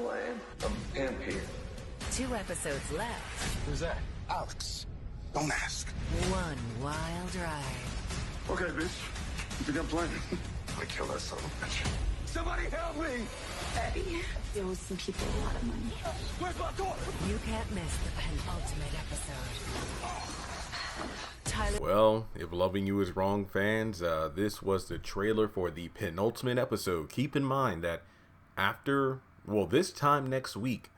playing a pimp here. 2 episodes left. Who's that? Alex. Don't ask. One wild ride. Okay, bitch. You think I'm playing? I kill that son of a bitch. Somebody help me! Eddie, there was some people a lot of money. Where's my daughter? You can't miss the penultimate episode. Tyler. Well, if Loving You Is Wrong fans, this was the trailer for the penultimate episode. Keep in mind that this time next week,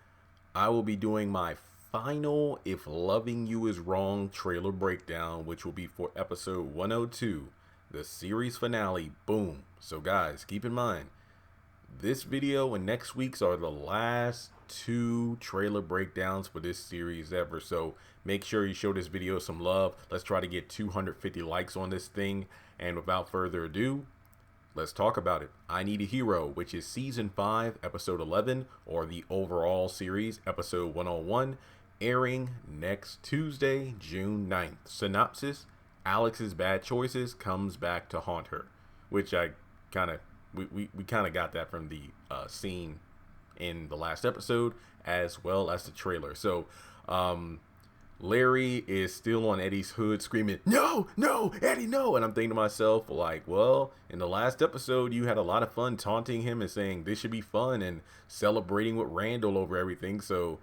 I will be doing my final If Loving You Is Wrong trailer breakdown, which will be for episode 102, the series finale. Boom. So guys, keep in mind, this video and next week's are the last 2 trailer breakdowns for this series ever. So make sure you show this video some love. Let's try to get 250 likes on this thing. And without further ado, let's talk about it. I Need a Hero, which is season 5, episode 11, or the overall series, episode 101, airing next Tuesday, June 9th. Synopsis: Alex's bad choices comes back to haunt her, which I kind of we kind of got that from the scene in the last episode as well as the trailer. So Larry is still on Eddie's hood screaming, no, Eddie, no. And I'm thinking to myself, like, well, in the last episode, you had a lot of fun taunting him and saying this should be fun and celebrating with Randall over everything. So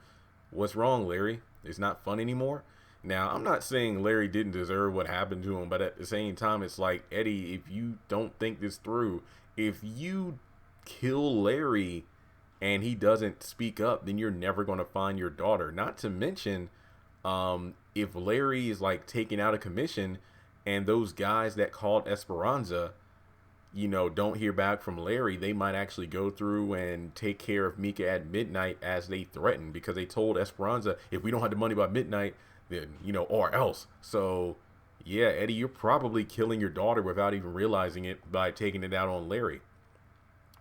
what's wrong, Larry? It's not fun anymore. Now, I'm not saying Larry didn't deserve what happened to him, but at the same time, it's like, Eddie, if you don't think this through, if you kill Larry and he doesn't speak up, then you're never going to find your daughter. Not to mention, if Larry is like taken out of commission and those guys that called Esperanza, you know, don't hear back from Larry, they might actually go through and take care of Mika at midnight as they threatened, because they told Esperanza, if we don't have the money by midnight, then, you know, or else. So yeah, Eddie, you're probably killing your daughter without even realizing it by taking it out on Larry.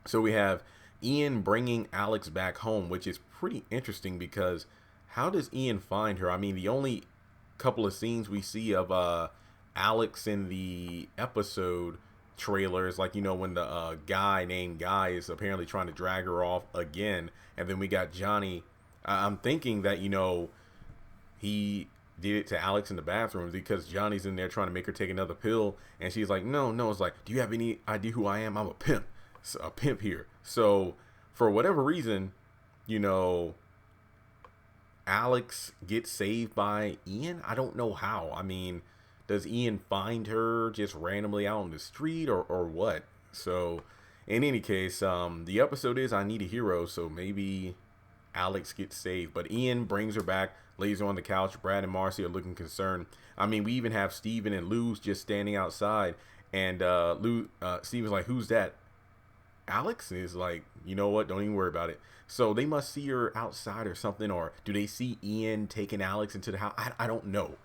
So we have Ian bringing Alex back home, which is pretty interesting because how does Ian find her? I mean, the only couple of scenes we see of Alex in the episode trailers, like, you know, when the guy named Guy is apparently trying to drag her off again, and then we got Johnny. I'm thinking that, you know, he did it to Alex in the bathroom because Johnny's in there trying to make her take another pill, and she's like, no. It's like, do you have any idea who I am? I'm a pimp. A pimp here. So for whatever reason, you know, Alex gets saved by Ian. I don't know how. I mean, does Ian find her just randomly out on the street or what? So in any case, the episode is I Need a Hero, so maybe Alex gets saved, but Ian brings her back, lays her on the couch. Brad and Marcy are looking concerned. I mean, we even have Steven and Luz just standing outside, and Steven's like, who's that? Alex? And is like, you know what, don't even worry about it. So they must see her outside or something, or do they see Ian taking Alex into the house? I don't know.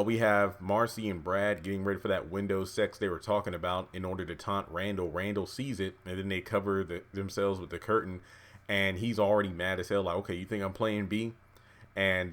We have Marcy and Brad getting ready for that window sex they were talking about in order to taunt Randall. Randall sees it, and then they cover themselves with the curtain, and he's already mad as hell, like, okay, you think I'm playing B? And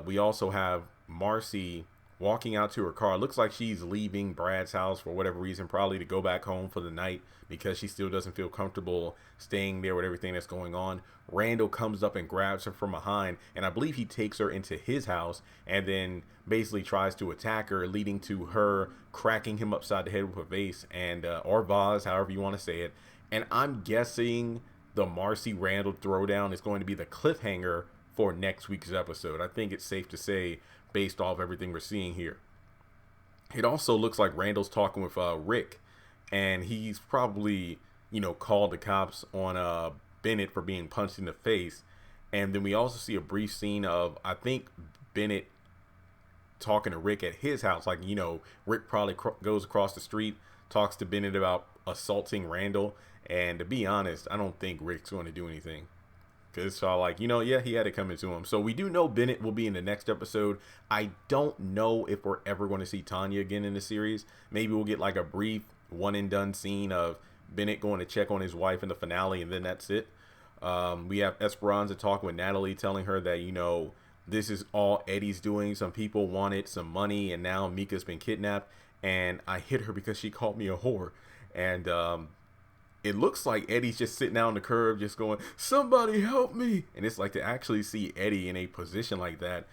we also have Marcy walking out to her car. Looks like she's leaving Brad's house for whatever reason, probably to go back home for the night because she still doesn't feel comfortable staying there with everything that's going on. Randall comes up and grabs her from behind, and I believe he takes her into his house and then basically tries to attack her, leading to her cracking him upside the head with a vase and or vase, however you want to say it. And I'm guessing the Marcy Randall throwdown is going to be the cliffhanger for next week's episode. I think it's safe to say, based off everything we're seeing here. It also looks like Randall's talking with Rick, and he's probably, you know, called the cops on Bennett for being punched in the face. And then we also see a brief scene of, I think, Bennett talking to Rick at his house. Like, you know, Rick probably goes across the street, talks to Bennett about assaulting Randall. And to be honest, I don't think Rick's going to do anything. Because it's all like, you know, yeah, he had it coming to him. So we do know Bennett will be in the next episode. I don't know if we're ever going to see Tanya again in the series. Maybe we'll get like a brief one and done scene of Bennett going to check on his wife in the finale, and then that's it. We have Esperanza talking with Natalie, telling her that, you know, this is all Eddie's doing. Some people wanted some money, and now Mika's been kidnapped, and I hit her because she called me a whore. And it looks like Eddie's just sitting out on the curb just going, somebody help me. And it's like, to actually see Eddie in a position like that,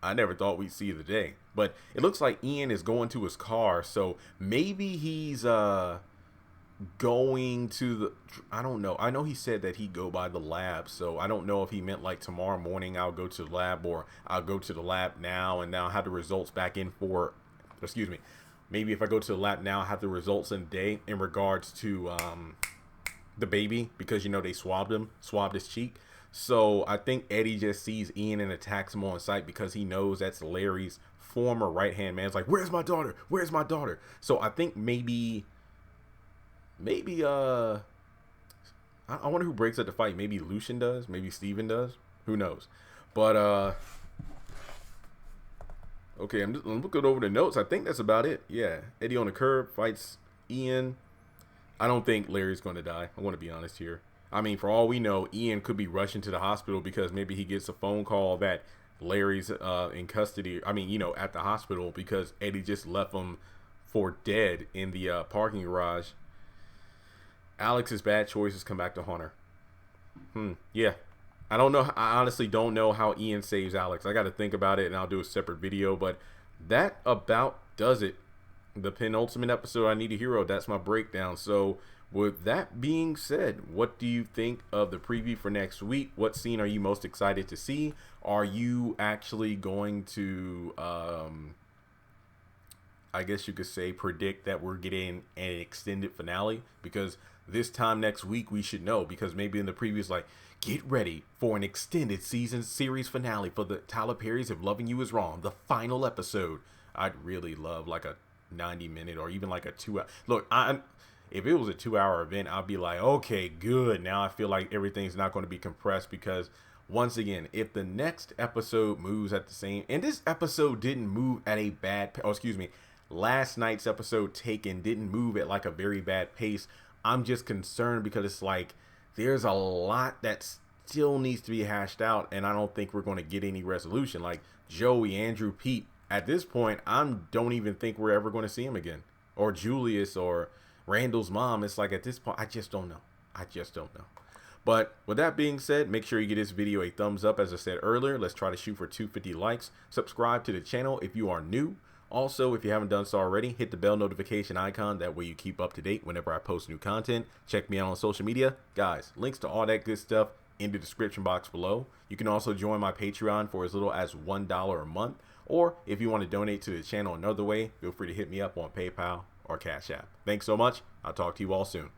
I never thought we'd see the day. But it looks like Ian is going to his car, so maybe he's going to the, I don't know. I know he said that he'd go by the lab, so I don't know if he meant like tomorrow morning I'll go to the lab, or I'll go to the lab now and now have the results back in for, excuse me, maybe if I go to the lab now, have the results in a day in regards to the baby, because, you know, they swabbed his cheek. So I think Eddie just sees Ian and attacks him on sight because he knows that's Larry's former right-hand man. It's like, where's my daughter? Where's my daughter? So I think maybe I wonder who breaks up the fight. Maybe Lucian does, maybe Steven does, who knows. But okay, I'm looking over the notes. I think that's about it. Yeah, Eddie on the curb fights Ian. I don't think Larry's going to die. I want to be honest here. I mean, for all we know, Ian could be rushing to the hospital because maybe he gets a phone call that Larry's in custody. I mean, you know, at the hospital, because Eddie just left him for dead in the parking garage. Alex's bad choices come back to haunt her. Yeah. I don't know. I honestly don't know how Ian saves Alex. I got to think about it, and I'll do a separate video. But that about does it. The penultimate episode, I Need a Hero. That's my breakdown. So with that being said, what do you think of the preview for next week? What scene are you most excited to see? Are you actually going to, I guess you could say, predict that we're getting an extended finale? Because this time next week we should know, because maybe in the previews, like, get ready for an extended series finale for the Tyler Perry's If Loving You Is Wrong, the final episode. I'd really love like a 90-minute or even like a 2-hour. Look, if it was a 2-hour event, I'd be like, okay, good. Now I feel like everything's not going to be compressed, because once again, if the next episode moves at the same, and this episode didn't move at a bad, last night's episode Taken didn't move at like a very bad pace. I'm just concerned because it's like there's a lot that still needs to be hashed out, and I don't think we're going to get any resolution. Like Joey, Andrew, Pete, at this point, I don't even think we're ever going to see him again. Or Julius or Randall's mom. It's like at this point, I just don't know. I just don't know. But with that being said, make sure you give this video a thumbs up. As I said earlier, let's try to shoot for 250 likes. Subscribe to the channel if you are new. Also, if you haven't done so already, hit the bell notification icon. That way you keep up to date whenever I post new content. Check me out on social media. Guys, links to all that good stuff in the description box below. You can also join my Patreon for as little as $1 a month. Or if you want to donate to the channel another way, feel free to hit me up on PayPal or Cash App. Thanks so much. I'll talk to you all soon.